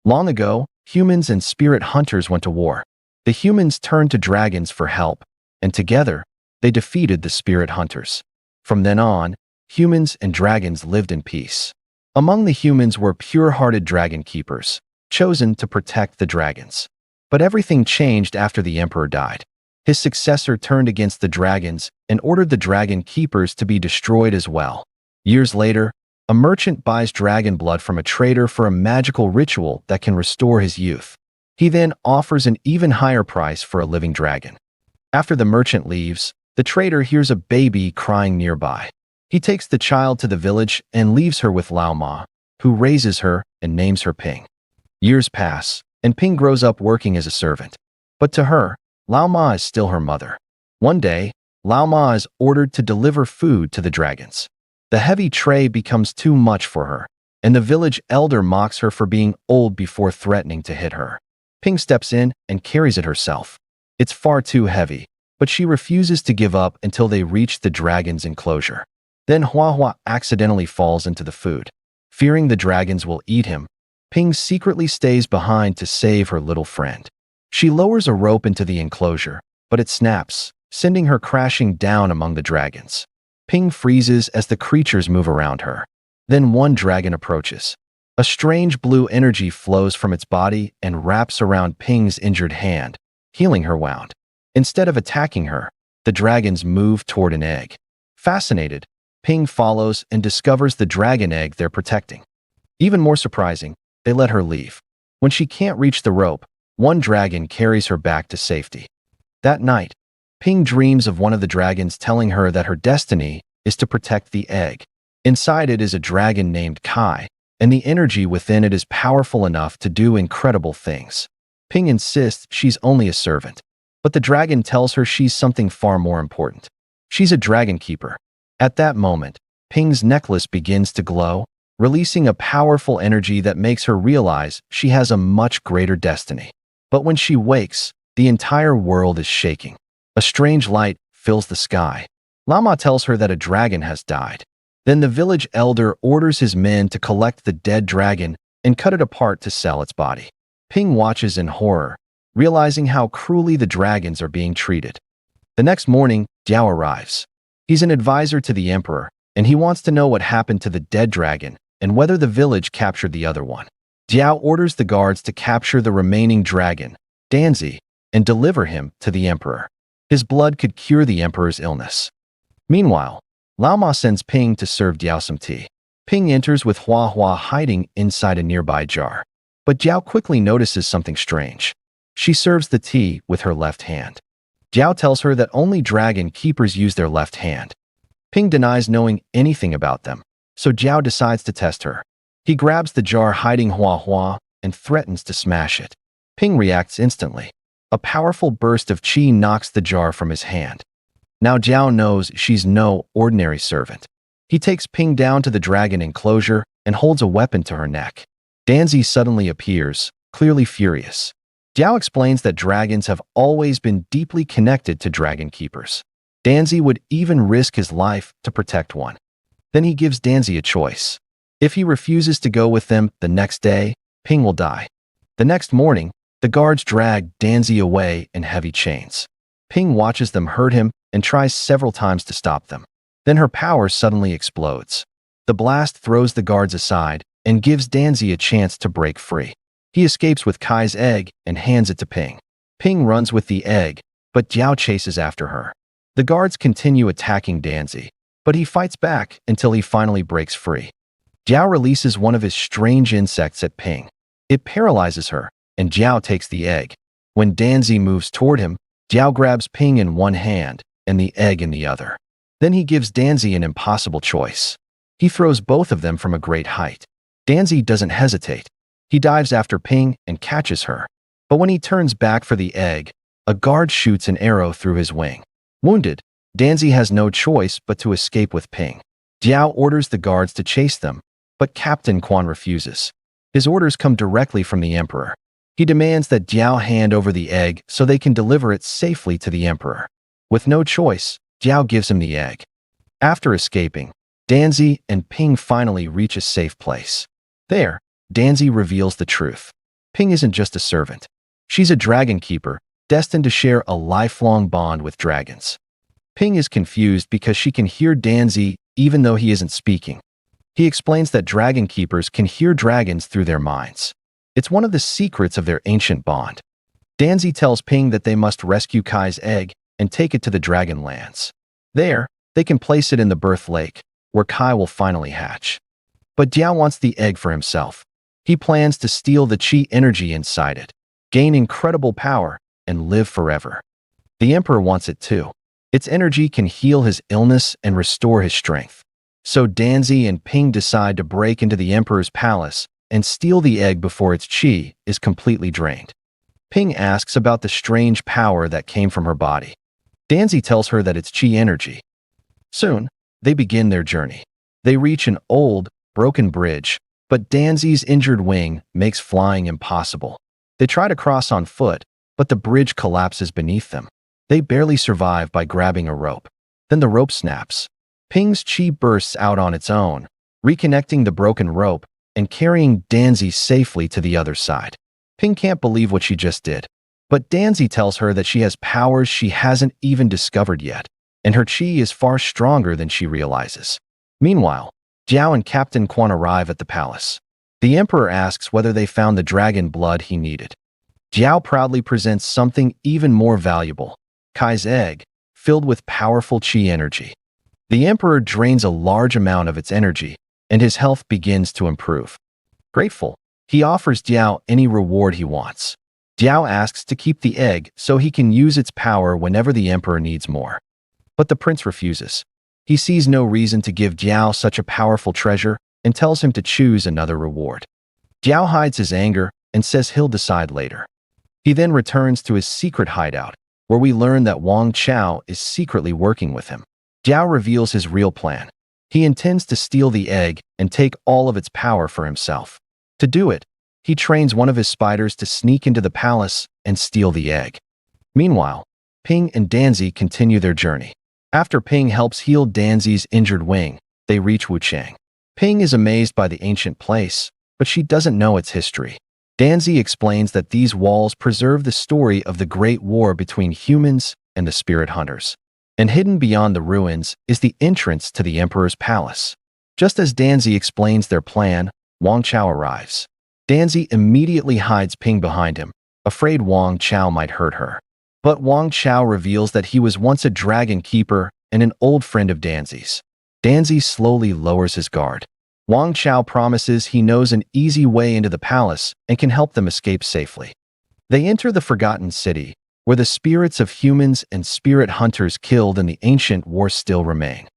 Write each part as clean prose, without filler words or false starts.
Long ago, humans and spirit hunters went to war. The humans turned to dragons for help, and together, they defeated the spirit hunters. From then on, humans and dragons lived in peace. Among the humans were pure-hearted dragon keepers, chosen to protect the dragons. But everything changed after the emperor died. His successor turned against the dragons and ordered the dragon keepers to be destroyed as well. Years later, a merchant buys dragon blood from a trader for a magical ritual that can restore his youth. He then offers an even higher price for a living dragon. After the merchant leaves, the trader hears a baby crying nearby. He takes the child to the village and leaves her with Lao Ma, who raises her and names her Ping. Years pass, and Ping grows up working as a servant. But to her, Lao Ma is still her mother. One day, Lao Ma is ordered to deliver food to the dragons. The heavy tray becomes too much for her, and the village elder mocks her for being old before threatening to hit her. Ping steps in and carries it herself. It's far too heavy, but she refuses to give up until they reach the dragon's enclosure. Then Hua Hua accidentally falls into the food. Fearing the dragons will eat him, Ping secretly stays behind to save her little friend. She lowers a rope into the enclosure, but it snaps, sending her crashing down among the dragons. Ping freezes as the creatures move around her. Then one dragon approaches. A strange blue energy flows from its body and wraps around Ping's injured hand, healing her wound. Instead of attacking her, the dragons move toward an egg. Fascinated, Ping follows and discovers the dragon egg they're protecting. Even more surprising, they let her leave. When she can't reach the rope, one dragon carries her back to safety. That night, Ping dreams of one of the dragons telling her that her destiny is to protect the egg. Inside it is a dragon named Kai, and the energy within it is powerful enough to do incredible things. Ping insists she's only a servant, but the dragon tells her she's something far more important. She's a dragon keeper. At that moment, Ping's necklace begins to glow, releasing a powerful energy that makes her realize she has a much greater destiny. But when she wakes, the entire world is shaking. A strange light fills the sky. Lama tells her that a dragon has died. Then the village elder orders his men to collect the dead dragon and cut it apart to sell its body. Ping watches in horror, realizing how cruelly the dragons are being treated. The next morning, Jiao arrives. He's an advisor to the emperor, and he wants to know what happened to the dead dragon and whether the village captured the other one. Jiao orders the guards to capture the remaining dragon, Danzi, and deliver him to the emperor. His blood could cure the emperor's illness. Meanwhile, Lao Ma sends Ping to serve Jiao some tea. Ping enters with Hua Hua hiding inside a nearby jar. But Jiao quickly notices something strange. She serves the tea with her left hand. Jiao tells her that only dragon keepers use their left hand. Ping denies knowing anything about them, so Jiao decides to test her. He grabs the jar hiding Hua Hua and threatens to smash it. Ping reacts instantly. A powerful burst of qi knocks the jar from his hand. Now Jiao knows she's no ordinary servant. He takes Ping down to the dragon enclosure and holds a weapon to her neck. Danzi suddenly appears, clearly furious. Jiao explains that dragons have always been deeply connected to dragon keepers. Danzi would even risk his life to protect one. Then he gives Danzi a choice. If he refuses to go with them the next day, Ping will die. The next morning, the guards drag Danzi away in heavy chains. Ping watches them hurt him and tries several times to stop them. Then her power suddenly explodes. The blast throws the guards aside and gives Danzi a chance to break free. He escapes with Kai's egg and hands it to Ping. Ping runs with the egg, but Jiao chases after her. The guards continue attacking Danzi, but he fights back until he finally breaks free. Jiao releases one of his strange insects at Ping. It paralyzes her, and Jiao takes the egg. When Danzi moves toward him, Jiao grabs Ping in one hand and the egg in the other. Then he gives Danzi an impossible choice. He throws both of them from a great height. Danzi doesn't hesitate. He dives after Ping and catches her. But when he turns back for the egg, a guard shoots an arrow through his wing. Wounded, Danzi has no choice but to escape with Ping. Jiao orders the guards to chase them, but Captain Quan refuses. His orders come directly from the emperor. He demands that Jiao hand over the egg so they can deliver it safely to the emperor. With no choice, Jiao gives him the egg. After escaping, Danzi and Ping finally reach a safe place. There, Danzi reveals the truth. Ping isn't just a servant. She's a dragon keeper, destined to share a lifelong bond with dragons. Ping is confused because she can hear Danzi even though he isn't speaking. He explains that dragon keepers can hear dragons through their minds. It's one of the secrets of their ancient bond. Danzi tells Ping that they must rescue Kai's egg and take it to the dragon lands. There, they can place it in the birth lake, where Kai will finally hatch. But Diao wants the egg for himself. He plans to steal the chi energy inside it, gain incredible power, and live forever. The Emperor wants it too. Its energy can heal his illness and restore his strength. So Danzi and Ping decide to break into the Emperor's palace and steal the egg before its chi is completely drained. Ping asks about the strange power that came from her body. Danzi tells her that it's chi energy. Soon, they begin their journey. They reach an old, broken bridge, but Danzi's injured wing makes flying impossible. They try to cross on foot, but the bridge collapses beneath them. They barely survive by grabbing a rope. Then the rope snaps. Ping's chi bursts out on its own, reconnecting the broken rope and carrying Danzi safely to the other side. Ping can't believe what she just did, but Danzi tells her that she has powers she hasn't even discovered yet, and her chi is far stronger than she realizes. Meanwhile, Jiao and Captain Quan arrive at the palace. The Emperor asks whether they found the dragon blood he needed. Jiao proudly presents something even more valuable, Kai's egg, filled with powerful chi energy. The Emperor drains a large amount of its energy, and his health begins to improve. Grateful, he offers Jiao any reward he wants. Jiao asks to keep the egg so he can use its power whenever the Emperor needs more. But the prince refuses. He sees no reason to give Jiao such a powerful treasure and tells him to choose another reward. Jiao hides his anger and says he'll decide later. He then returns to his secret hideout, where we learn that Wang Chao is secretly working with him. Jiao reveals his real plan. He intends to steal the egg and take all of its power for himself. To do it, he trains one of his spiders to sneak into the palace and steal the egg. Meanwhile, Ping and Danzi continue their journey. After Ping helps heal Danzi's injured wing, they reach Wuchang. Ping is amazed by the ancient place, but she doesn't know its history. Danzi explains that these walls preserve the story of the Great War between humans and the spirit hunters. And hidden beyond the ruins is the entrance to the Emperor's palace. Just as Danzi explains their plan, Wang Chao arrives. Danzi immediately hides Ping behind him, afraid Wang Chao might hurt her. But Wang Chao reveals that he was once a dragon keeper and an old friend of Danzi's. Danzi slowly lowers his guard. Wang Chao promises he knows an easy way into the palace and can help them escape safely. They enter the Forgotten City, where the spirits of humans and spirit hunters killed in the ancient war still remain.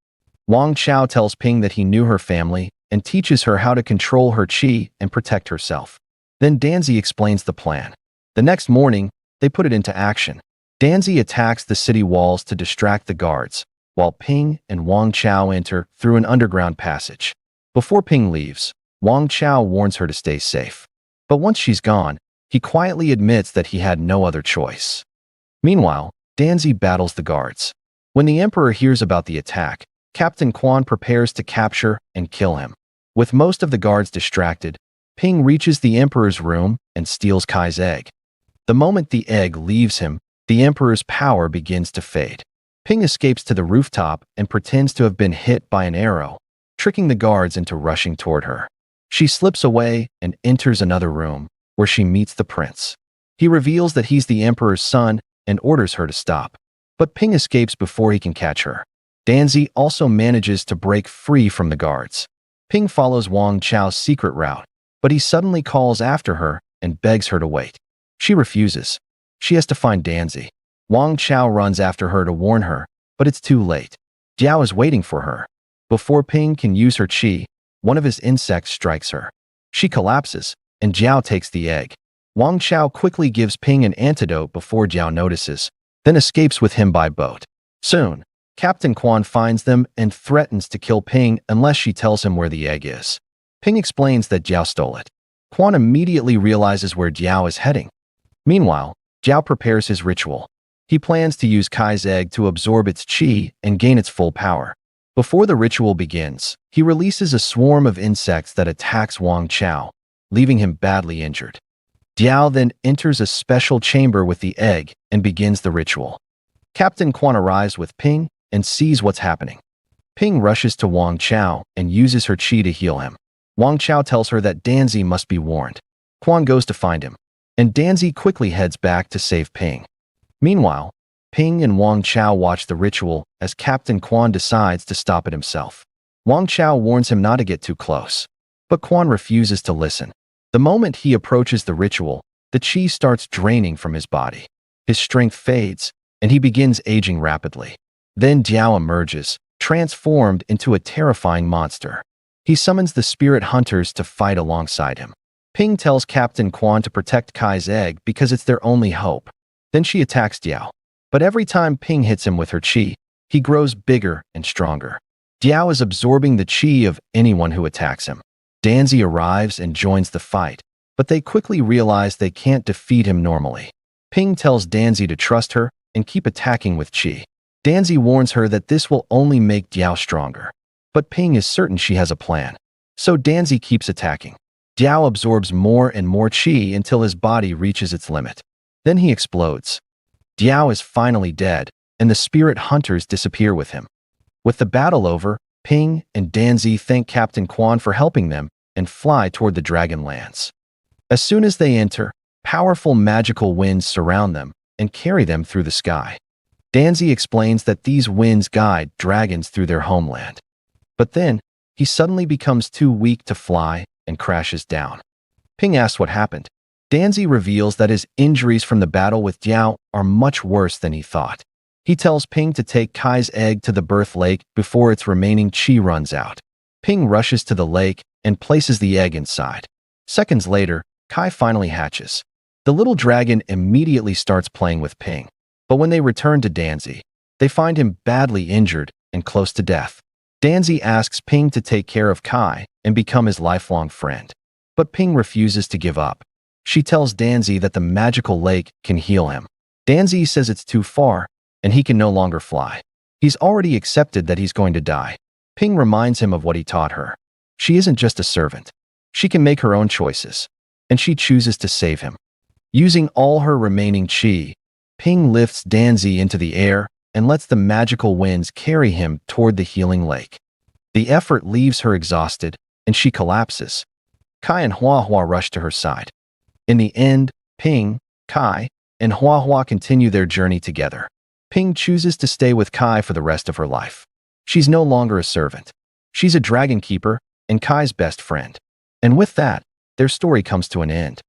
Wang Chao tells Ping that he knew her family and teaches her how to control her chi and protect herself. Then Danzi explains the plan. The next morning, they put it into action. Danzi attacks the city walls to distract the guards, while Ping and Wang Chao enter through an underground passage. Before Ping leaves, Wang Chao warns her to stay safe. But once she's gone, he quietly admits that he had no other choice. Meanwhile, Danzi battles the guards. When the Emperor hears about the attack, Captain Quan prepares to capture and kill him. With most of the guards distracted, Ping reaches the Emperor's room and steals Kai's egg. The moment the egg leaves him, the Emperor's power begins to fade. Ping escapes to the rooftop and pretends to have been hit by an arrow, tricking the guards into rushing toward her. She slips away and enters another room, where she meets the prince. He reveals that he's the Emperor's son and orders her to stop. But Ping escapes before he can catch her. Danzi also manages to break free from the guards. Ping follows Wang Chao's secret route, but he suddenly calls after her and begs her to wait. She refuses. She has to find Danzi. Wang Chao runs after her to warn her, but it's too late. Jiao is waiting for her. Before Ping can use her chi, one of his insects strikes her. She collapses, and Jiao takes the egg. Wang Chao quickly gives Ping an antidote before Jiao notices, then escapes with him by boat. Soon, Captain Quan finds them and threatens to kill Ping unless she tells him where the egg is. Ping explains that Jiao stole it. Quan immediately realizes where Jiao is heading. Meanwhile, Jiao prepares his ritual. He plans to use Kai's egg to absorb its chi and gain its full power. Before the ritual begins, he releases a swarm of insects that attacks Wang Chao, leaving him badly injured. Diao then enters a special chamber with the egg and begins the ritual. Captain Quan arrives with Ping and sees what's happening. Ping rushes to Wang Chao and uses her qi to heal him. Wang Chao tells her that Danzi must be warned. Quan goes to find him, and Danzi quickly heads back to save Ping. Meanwhile, Ping and Wang Chao watch the ritual as Captain Quan decides to stop it himself. Wang Chao warns him not to get too close, but Quan refuses to listen. The moment he approaches the ritual, the qi starts draining from his body. His strength fades, and he begins aging rapidly. Then Diao emerges, transformed into a terrifying monster. He summons the spirit hunters to fight alongside him. Ping tells Captain Quan to protect Kai's egg because it's their only hope. Then she attacks Diao. But every time Ping hits him with her qi, he grows bigger and stronger. Diao is absorbing the qi of anyone who attacks him. Danzi arrives and joins the fight, but they quickly realize they can't defeat him normally. Ping tells Danzi to trust her and keep attacking with qi. Danzi warns her that this will only make Diao stronger. But Ping is certain she has a plan. So Danzi keeps attacking. Diao absorbs more and more qi until his body reaches its limit. Then he explodes. Diao is finally dead, and the spirit hunters disappear with him. With the battle over, Ping and Danzi thank Captain Quan for helping them and fly toward the dragon lands. As soon as they enter, powerful magical winds surround them and carry them through the sky. Danzi explains that these winds guide dragons through their homeland. But then, he suddenly becomes too weak to fly and crashes down. Ping asks what happened. Danzi reveals that his injuries from the battle with Diao are much worse than he thought. He tells Ping to take Kai's egg to the birth lake before its remaining qi runs out. Ping rushes to the lake and places the egg inside. Seconds later, Kai finally hatches. The little dragon immediately starts playing with Ping. But when they return to Danzi, they find him badly injured and close to death. Danzi asks Ping to take care of Kai and become his lifelong friend. But Ping refuses to give up. She tells Danzi that the magical lake can heal him. Danzi says it's too far, and he can no longer fly. He's already accepted that he's going to die. Ping reminds him of what he taught her. She isn't just a servant. She can make her own choices, and she chooses to save him. Using all her remaining qi, Ping lifts Danzi into the air and lets the magical winds carry him toward the healing lake. The effort leaves her exhausted, and she collapses. Kai and Hua Hua rush to her side. In the end, Ping, Kai, and Hua Hua continue their journey together. Ping chooses to stay with Kai for the rest of her life. She's no longer a servant. She's a dragon keeper and Kai's best friend. And with that, their story comes to an end.